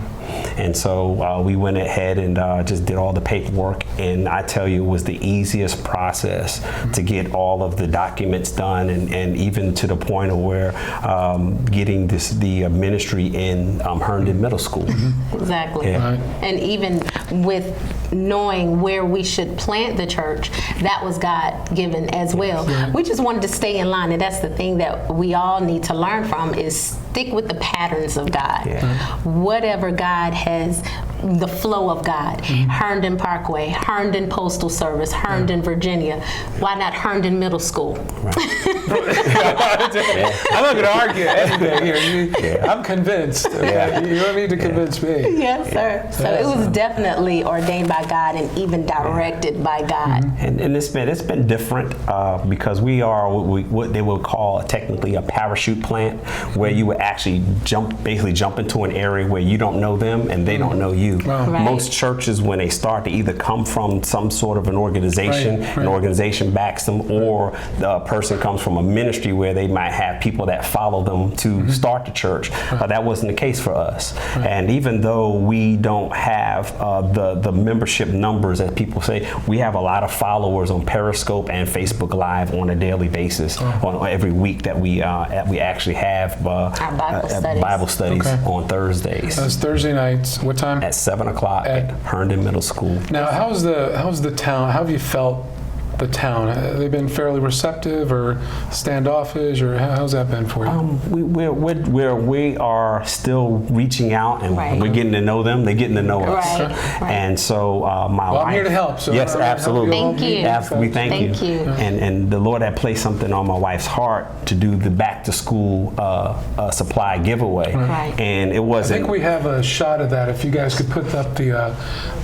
And so we went ahead and just did all the paperwork, and I tell you, it was the easiest process to get all of the documents done, and even to the point of where getting the ministry in Herndon Middle School. Exactly. Yeah. And even with knowing where we should plant the church, that was God given as well. Yeah. We just wanted to stay in line, and that's the thing that we all need to learn from, is stick with the patterns of God. Yeah. Whatever God has, the flow of God. Herndon Parkway, Herndon Postal Service, Herndon, Virginia. Why not Herndon Middle School? Right. I'm not going to argue anything here. I'm convinced. Okay? You don't need to convince me. Yes, sir. So it was definitely ordained by God and even directed by God. And it's been different because we are what they would call technically a parachute plant, where you would actually basically jump into an area where you don't know them and they don't know you. Wow. Right. Most churches, when they start, they either come from some sort of an organization, Right. an organization backs them, or the person comes from a ministry where they might have people that follow them to start the church. That wasn't the case for us. And even though we don't have the membership numbers, as people say, we have a lot of followers on Periscope and Facebook Live on a daily basis, on every week that we actually have Bible studies on Thursdays. That's Thursday nights. What time? At 7 o'clock at Herndon Middle School. Now, how's the town? How have you felt the town? Have they been fairly receptive or standoffish, or how's that been for you? We are still reaching out, and we're getting to know them. They're getting to know us. And so my wife. I'm here to help. So yes, absolutely. Thank you. We thank you. And the Lord had placed something on my wife's heart to do the back to school supply giveaway. And it wasn't. I think we have a shot of that. If you guys could put up the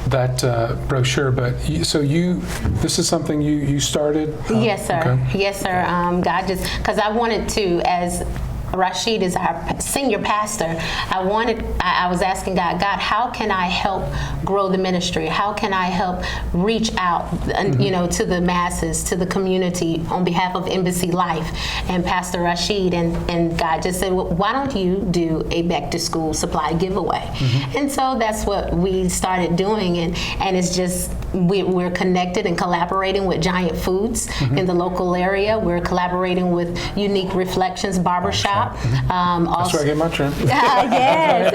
that brochure. But this is something you started? Yes, sir. Okay. Yes, sir. God just, because I wanted to, as RaSheed is our senior pastor, I was asking God, how can I help grow the ministry? How can I help reach out, to the masses, to the community on behalf of Embassy Life and Pastor RaSheed? And God just said, well, why don't you do a back to school supply giveaway? And so that's what we started doing, and it's just, we're connected and collaborating with Giant Foods in the local area. We're collaborating with Unique Reflections Barbershop. That's where I get my trim. Yes.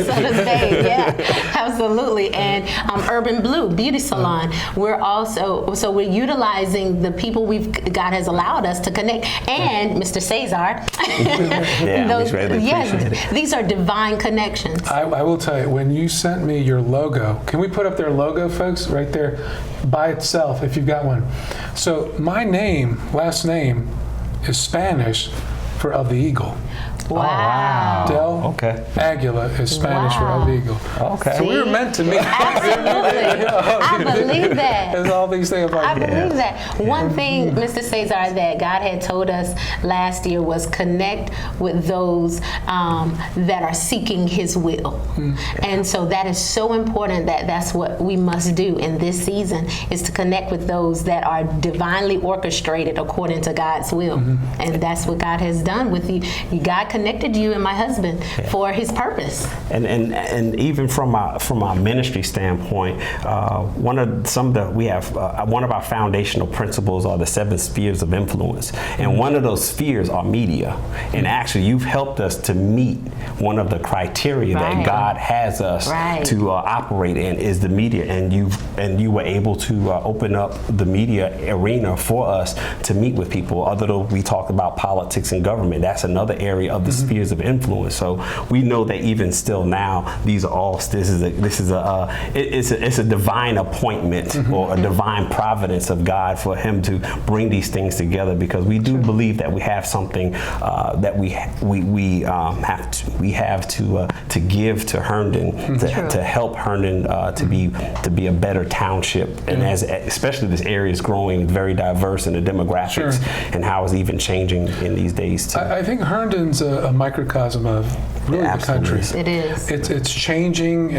So does Dave. Yeah, absolutely. And Urban Blue Beauty Salon. We're we're utilizing the people God has allowed us to connect, and Mr. Cesar. These are divine connections. I will tell you, when you sent me your logo, can we put up their logo, folks, right there by itself, if you've got one? So my last name is Spanish for of the eagle. Wow. Del Aguila is Spanish for of the eagle. Okay. So we were meant to meet. Absolutely. I believe that. There's all these things. I believe that. One thing, Mr. Cesar, that God had told us last year was connect with those that are seeking His will. And so that is so important, that's what we must do in this season, is to connect with those that are divinely orchestrated according to God's will. And that's what God has done with you. God connected you and my husband for His purpose. And even from our ministry standpoint, one of our foundational principles are the 7 spheres of influence, and one of those spheres are media. And actually, you've helped us to meet one of the criteria that God has us to operate in is the media, and you were able to open up the media arena for us to meet with people. Although we talked about politics and government, that's another area of the spheres of influence. So we know that even still now, these are all. It's a divine appointment or a divine providence of God for Him to bring these things together, because we do believe that we have something that we have to give to Herndon to help Herndon to be a better township, and especially this area is growing very diverse in the demographics and how it's even changing in these days too. I think Herndon's a microcosm of really the country. It is. It's changing.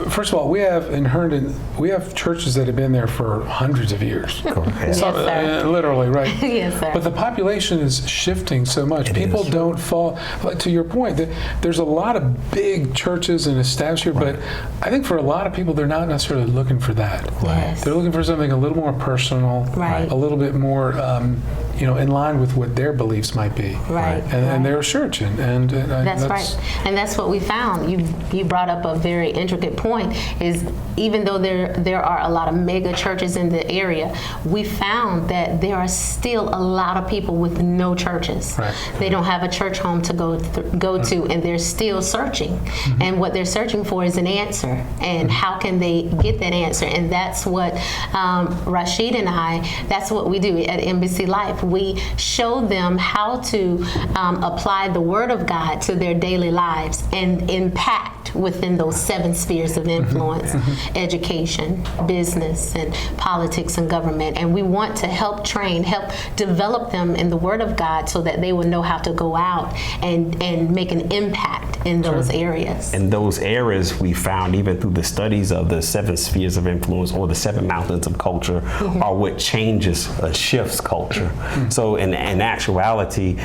First of all, we have in Herndon, we have churches that have been there for hundreds of years. Literally, right? Yes, sir. But the population is shifting so much. People don't fall. To your point, there's a lot of big churches and established here, but I think for a lot of people, they're not necessarily looking for that. They're looking for something a little more personal, a little bit more, in line with what their beliefs might be. And they're a church, and that's right. And that's what we found. You brought up a very intricate point, is even though there are a lot of mega churches in the area, we found that there are still a lot of people with no churches. They don't have a church home to go to, and they're still searching. And what they're searching for is an answer. And how can they get that answer? And that's what RaSheed and that's what we do at Embassy Life. We show them how to apply apply the Word of God to their daily lives and impact within those 7 spheres of influence: education, business, and politics and government. And we want to help train, help develop them in the Word of God so that they will know how to go out and make an impact in those areas. And those areas we found, even through the studies of the 7 spheres of influence or the 7 mountains of culture, are what changes, shifts culture. So in actuality,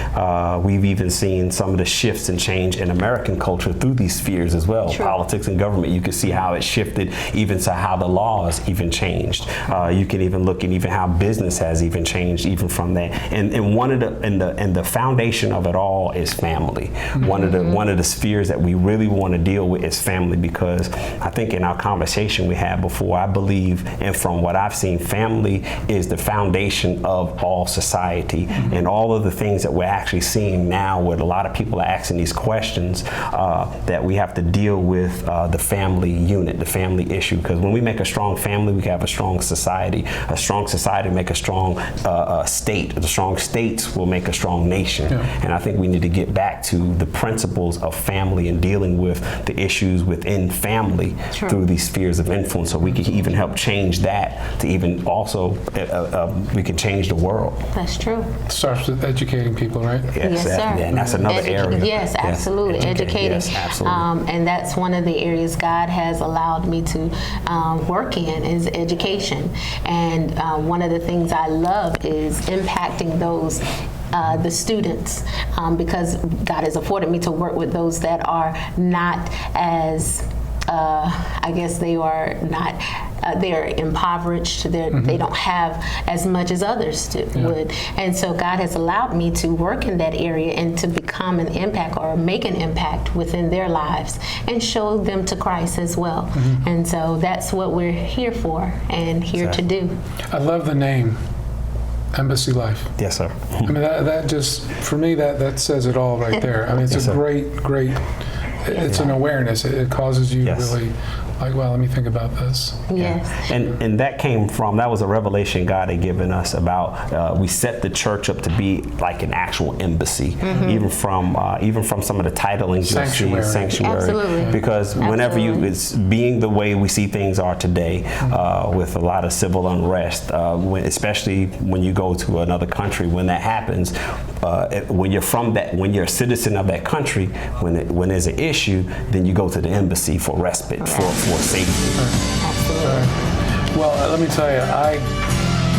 we've even seen some of the shifts and change in American culture through these spheres as well. True. Politics and government, you can see how it shifted, even to how the laws even changed. You can even look at even how business has even changed, even from that. And one of the foundation of it all is family. One of the spheres that we really want to deal with is family, because I think in our conversation we had before, I believe, and from what I've seen, family is the foundation of all society. And all of the things that we're actually seeing now, where a lot of people are asking these questions, that we have to deal with the family unit, the family issue. Because when we make a strong family, we have a strong society. A strong society make a strong state. The strong states will make a strong nation. And I think we need to get back to the principles of family and dealing with the issues within family through these spheres of influence, so we can even help change that to even also we can change the world. That's true. It starts with educating people, right? Yes, sir. And that's another area. Yes, absolutely. Educating. Yes, absolutely. And that's one of the areas God has allowed me to work in, is education. And one of the things I love is impacting those the students, because God has afforded me to work with those that are not as I guess they are not, they are impoverished, they don't have as much as others would. And so God has allowed me to work in that area and to become an impact or make an impact within their lives and show them to Christ as well. And so that's what we're here for and here to do. I love the name. Embassy Life. Yes, sir. I mean, that just, for me, that says it all right there. I mean, it's a great, it's an awareness. It causes you to really, like, well, let me think about this. Yes. And that came from, that was a revelation God had given us about, we set the church up to be like an actual embassy, even from some of the titlings you'll see, sanctuary. Absolutely. Because whenever it's being the way we see things are today, with a lot of civil unrest, especially when you go to another country, when that happens, when you're from that, when you're a citizen of that country, when there's an issue, then you go to the embassy for respite, for safety. Well, let me tell you,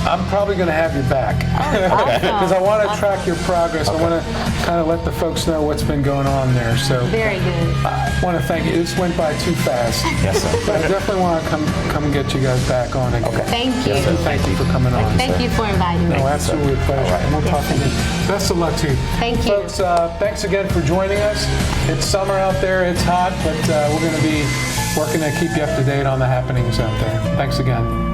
I'm probably going to have you back, because I want to track your progress. I want to kind of let the folks know what's been going on there. So very good. I want to thank you. This went by too fast. Yes, sir. But I definitely want to come and get you guys back on again. Okay. Thank you. Yes, thank you for coming on. Thank you for inviting me. No, absolutely a pleasure. And we'll talk again. Best of luck to you. Thank you. Folks, thanks again for joining us. It's summer out there. It's hot, but we're going to be working to keep you up to date on the happenings out there. Thanks again.